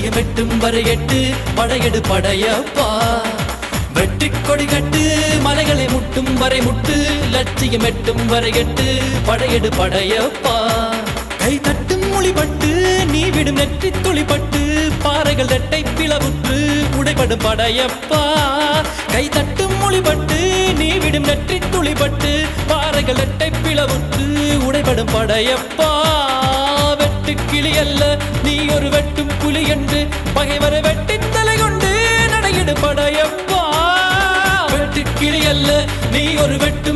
லட்சியம் எட்டும் வரை எட்டு படையெடு படையப்பா. வெட்டுக் கொடி கட்டு மலைகளை முட்டும் வரை முட்டு லட்சியம் எட்டும் வரை எட்டு படையெடு படையப்பா. கை தட்டும் மொழிபட்டு நீ விடும் நெற்றி துளிப்பட்டு பாறைகள் ரெட்டை பிளவுற்று உடைபடும் படையப்பா. கை தட்டும் மொழிபட்டு நீ விடும் நெற்றி துளிப்பட்டு பாறைகள் ரெட்டை பிளவுற்று உடைபடும் படையப்பா. வெட்டு கிளி அல்ல நீ ஒரு வெட்டும் புலி என்று பகைவரை வெட்டி தலை கொண்டு நடையிடு படையப்பா. வெட்டு கிளி அல்ல நீ ஒரு வெட்டும்